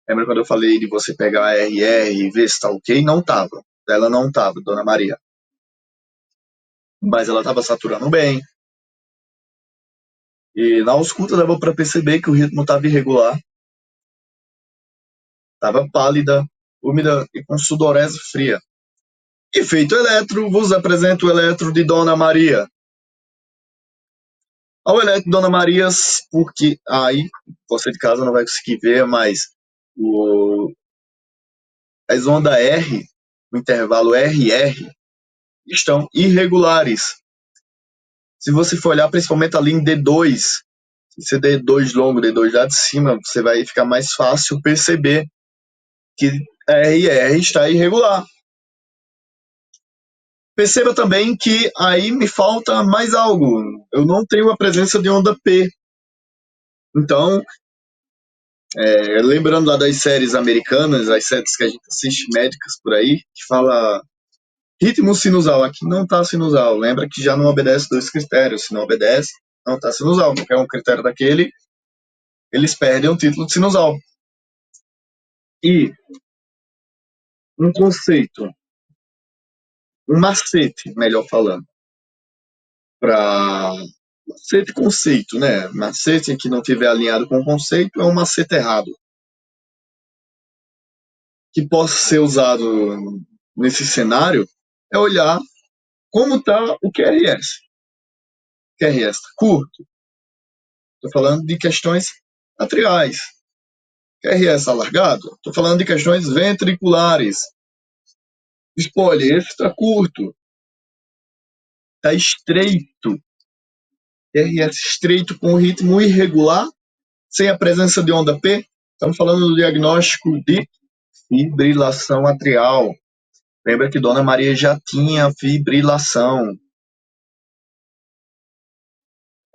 lembra quando eu falei de você pegar a RR e ver se está ok? Não estava. Ela não estava, Dona Maria. Mas ela estava saturando bem. E na ausculta dava para perceber que o ritmo estava irregular. Estava pálida, úmida e com sudorese fria. E feito eletro, vos apresento o eletro de Dona Maria. Ao eletro de Dona Maria, porque aí você de casa não vai conseguir ver, mas as ondas R, o intervalo RR, estão irregulares. Se você for olhar principalmente ali em D2, se D2 longo, D2 lá de cima, você vai ficar mais fácil perceber que RR está irregular. Perceba também que aí me falta mais algo. Eu não tenho a presença de onda P. Então, lembrando lá das séries americanas, as séries que a gente assiste médicas por aí, que fala ritmo sinusal. Aqui não está sinusal. Lembra que já não obedece dois critérios. Se não obedece, não está sinusal. Qualquer um critério daquele, eles perdem o título de sinusal. E um conceito, um macete, melhor falando, para macete conceito, né? Macete que não tiver alinhado com o conceito é um macete errado. Que possa ser usado nesse cenário é olhar como está o QRS. QRS está curto. Estou falando de questões atriais. QRS alargado. Estou falando de questões ventriculares. Spoiler, esse está curto. Tá estreito. RS estreito com ritmo irregular, sem a presença de onda P. Estamos falando do diagnóstico de fibrilação atrial. Lembra que Dona Maria já tinha fibrilação.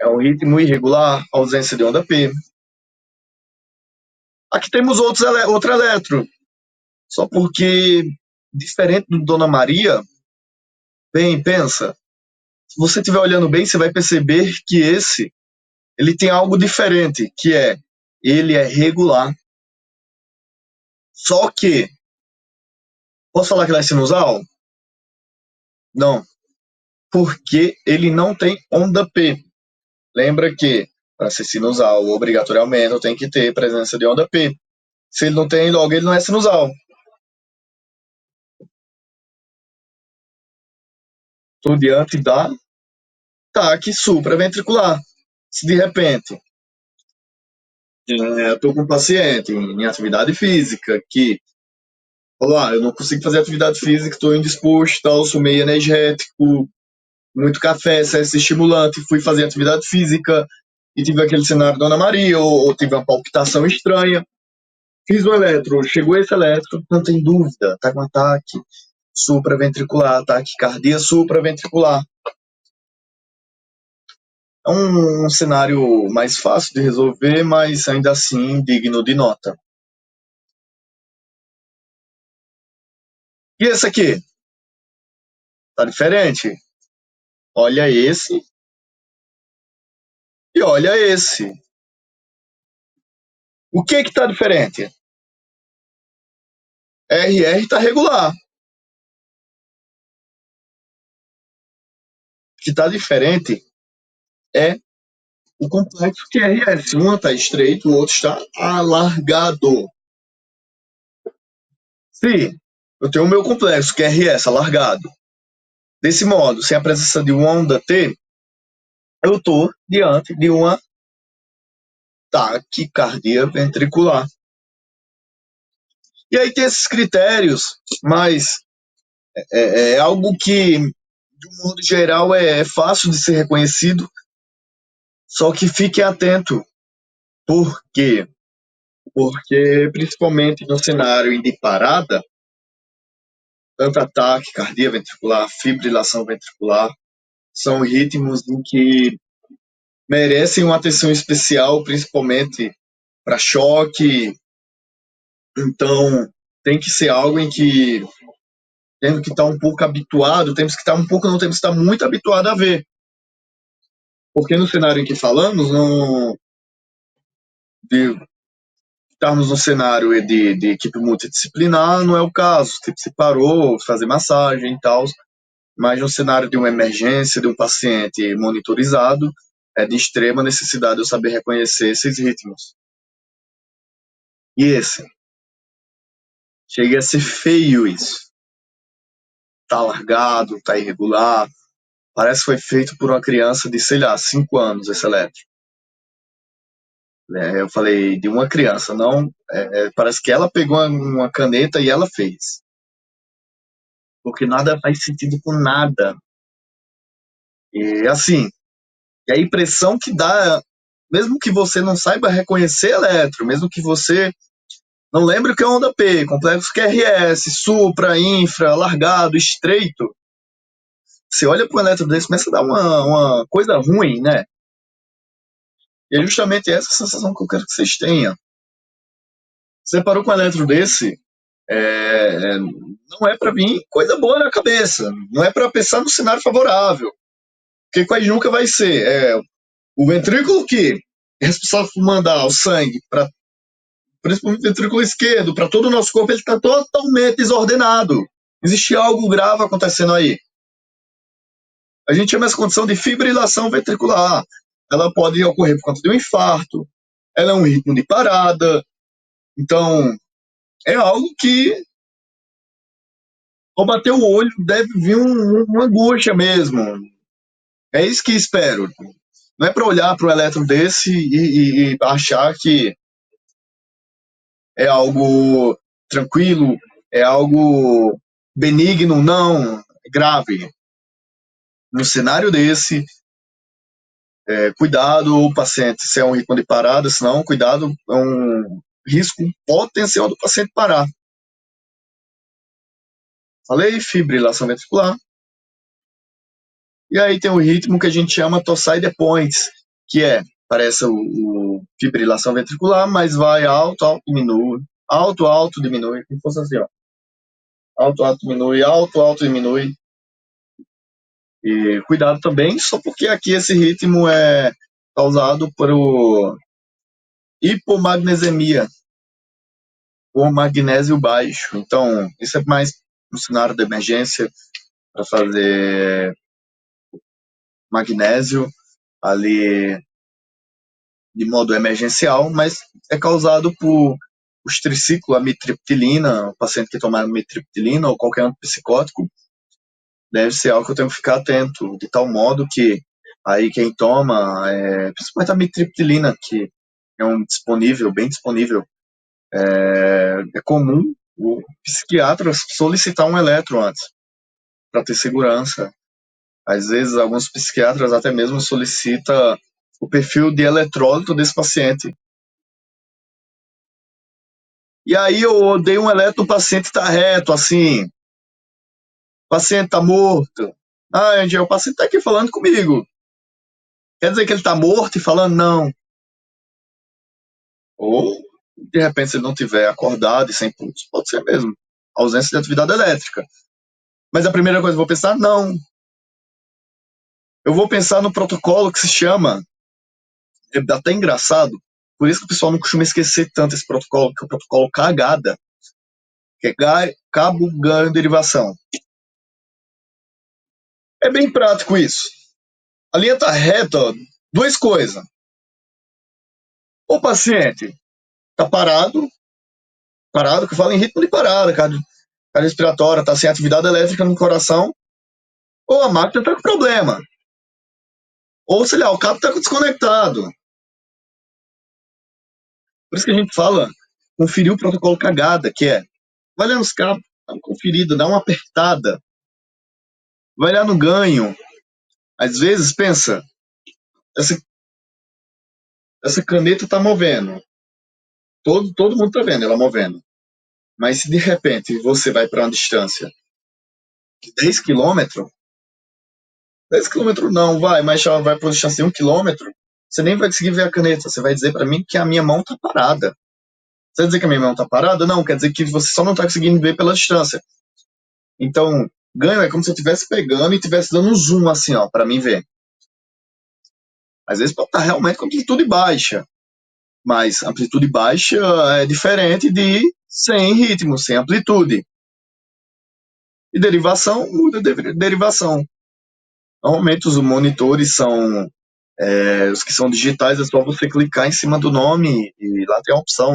É um ritmo irregular, ausência de onda P. Aqui temos outro eletro. Só porque, diferente do Dona Maria, bem, pensa. Se você estiver olhando bem, você vai perceber que ele tem algo diferente, que ele é regular. Só que, posso falar que ele é sinusal? Não, porque ele não tem onda P. Lembra que para ser sinusal, obrigatoriamente tem que ter presença de onda P. Se ele não tem, logo ele não é sinusal. Estou diante da TAC supraventricular. Se de repente eu estou com um paciente em atividade física que, olá, eu não consigo fazer atividade física, estou indisposto, tal, sou meio energético, muito café, excesso estimulante, fui fazer atividade física e tive aquele cenário da Ana Maria, ou tive uma palpitação estranha. Fiz o eletro, chegou esse eletro, não tem dúvida, tá com ataque supraventricular, ataque cardíaco supraventricular. É um cenário mais fácil de resolver, mas ainda assim digno de nota. E esse aqui? Tá diferente? Olha esse e olha esse. O que tá diferente? RR tá regular. O que tá diferente é o complexo QRS. Um está estreito, o outro está alargado. Se eu tenho o meu complexo QRS alargado, desse modo, sem a presença de uma onda T, eu estou diante de uma taquicardia ventricular. E aí tem esses critérios, mas é algo que, de um modo geral, é fácil de ser reconhecido, só que fique atento. Por quê? Porque, principalmente no cenário de parada, tanto ataque, cardia ventricular, fibrilação ventricular, são ritmos em que merecem uma atenção especial, principalmente para choque. Então, tem que ser algo em que temos que estar um pouco habituado, temos que estar um pouco, não temos que estar muito habituado a ver. Porque no cenário em que falamos, de estarmos no cenário de equipe multidisciplinar, não é o caso. Tipo, se parou, fazer massagem e tal, mas no cenário de uma emergência, de um paciente monitorizado, é de extrema necessidade eu saber reconhecer esses ritmos. E esse? Chega a ser feio isso. Tá largado, tá irregular. Parece que foi feito por uma criança de, sei lá, 5 anos esse elétrico. Eu falei de uma criança, não. Parece que ela pegou uma caneta e ela fez. Porque nada faz sentido com nada. E assim, é a impressão que dá, mesmo que você não saiba reconhecer eletro, mesmo que você não lembre o que é onda P, complexo QRS, supra, infra, largado, estreito, você olha para um eletro desse, começa a dar uma coisa ruim, né? E é justamente essa sensação que eu quero que vocês tenham. Você parou com um eletro desse, não é para vir coisa boa na cabeça, não é para pensar no cenário favorável, porque quase nunca vai ser. O ventrículo que é responsável por mandar o sangue para, principalmente o ventrículo esquerdo, para todo o nosso corpo, ele está totalmente desordenado. Existe algo grave acontecendo aí. A gente chama essa condição de fibrilação ventricular. Ela pode ocorrer por conta de um infarto, ela é um ritmo de parada. Então, é algo que, ao bater o olho, deve vir uma angústia mesmo. É isso que espero. Não é para olhar para o elétron desse e achar que é algo tranquilo, é algo benigno, não, é grave. No cenário desse, cuidado o paciente, se é um ritmo de parada, se não, cuidado, é um risco potencial do paciente parar. Falei, fibrilação ventricular. E aí tem o ritmo que a gente chama torside points, que parece o fibrilação ventricular, mas vai alto, alto, diminui, alto, alto, diminui, como fosse assim, ó. Alto, alto, diminui, alto, alto, diminui. E cuidado também, só porque aqui esse ritmo é causado por hipomagnesemia, por magnésio baixo. Então, isso é mais no cenário de emergência, para fazer magnésio ali de modo emergencial, mas é causado por os triciclo, amitriptilina, o paciente que toma amitriptilina ou qualquer antipsicótico, deve ser algo que eu tenho que ficar atento, de tal modo que aí quem toma, principalmente a amitriptilina, que é um disponível, bem disponível, é comum o psiquiatra solicitar um eletro antes, para ter segurança. Às vezes, alguns psiquiatras até mesmo solicitam o perfil de eletrólito desse paciente. E aí eu dei um eletro, o paciente está reto, assim, o paciente está morto. Ah, Angel, o paciente está aqui falando comigo. Quer dizer que ele está morto e falando não? Ou, de repente, se ele não tiver acordado e sem pulso, pode ser mesmo. Ausência de atividade elétrica. Mas a primeira coisa que eu vou pensar, não. Eu vou pensar no protocolo que se chama, é até engraçado, por isso que o pessoal não costuma esquecer tanto esse protocolo, que é o protocolo cagada, que é cabo ganho derivação. É bem prático isso. A linha está reta, ó, duas coisas. O paciente está parado, que fala em ritmo de parada, cardio respiratória, está sem atividade elétrica no coração, ou a máquina está com problema. Ou, sei lá, o cabo está desconectado. Por isso que a gente fala, conferir o protocolo cagada, que vai lá nos cabos, dá uma conferida, dá uma apertada, vai lá no ganho. Às vezes, pensa, essa, essa caneta está movendo, todo mundo está vendo ela movendo. Mas se de repente você vai para uma distância de 10 km, 10 km não, mas já vai para uma distância de 1 km, você nem vai conseguir ver a caneta. Você vai dizer para mim que a minha mão está parada. Você vai dizer que a minha mão está parada? Não, quer dizer que você só não está conseguindo ver pela distância. Então, ganho é como se eu estivesse pegando e estivesse dando um zoom assim, ó, para mim ver. Às vezes pode estar realmente com amplitude baixa, mas amplitude baixa é diferente de sem ritmo, sem amplitude. E derivação muda de derivação. Normalmente os monitores são os que são digitais, é só você clicar em cima do nome e lá tem a opção.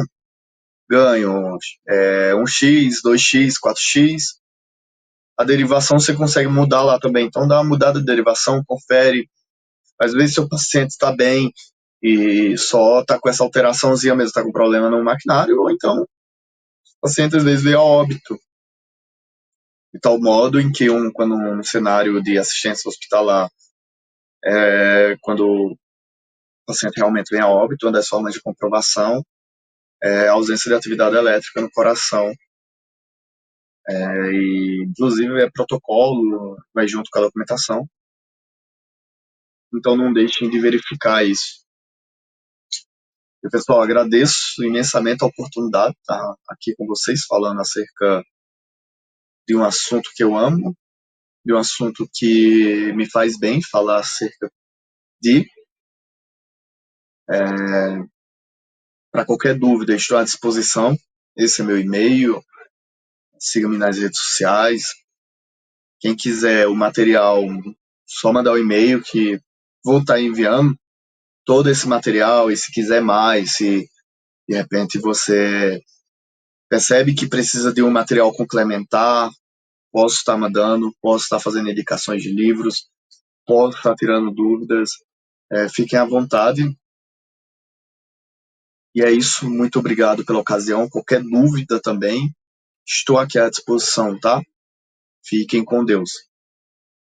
Ganho 1x, 2x, 4x. A derivação você consegue mudar lá também. Então dá uma mudada de derivação, confere. Às vezes seu paciente está bem e só está com essa alteraçãozinha mesmo, está com problema no maquinário, ou então o paciente às vezes veio a óbito. De tal modo em que quando um cenário de assistência hospitalar, quando o paciente realmente vem a óbito, uma das formas de comprovação é a ausência de atividade elétrica no coração. E, inclusive, é protocolo, vai junto com a documentação. Então, não deixem de verificar isso. E, pessoal, agradeço imensamente a oportunidade de estar aqui com vocês, falando acerca de um assunto que eu amo, de um assunto que me faz bem falar acerca de. Para qualquer dúvida, estou à disposição. Esse é meu e-mail. Siga-me nas redes sociais. Quem quiser o material, só mandar o e-mail que vou estar enviando todo esse material. E se quiser mais, se de repente você percebe que precisa de um material complementar, posso estar mandando, posso estar fazendo indicações de livros, posso estar tirando dúvidas. Fiquem à vontade. E é isso. Muito obrigado pela ocasião. Qualquer dúvida também, estou aqui à disposição, tá? Fiquem com Deus.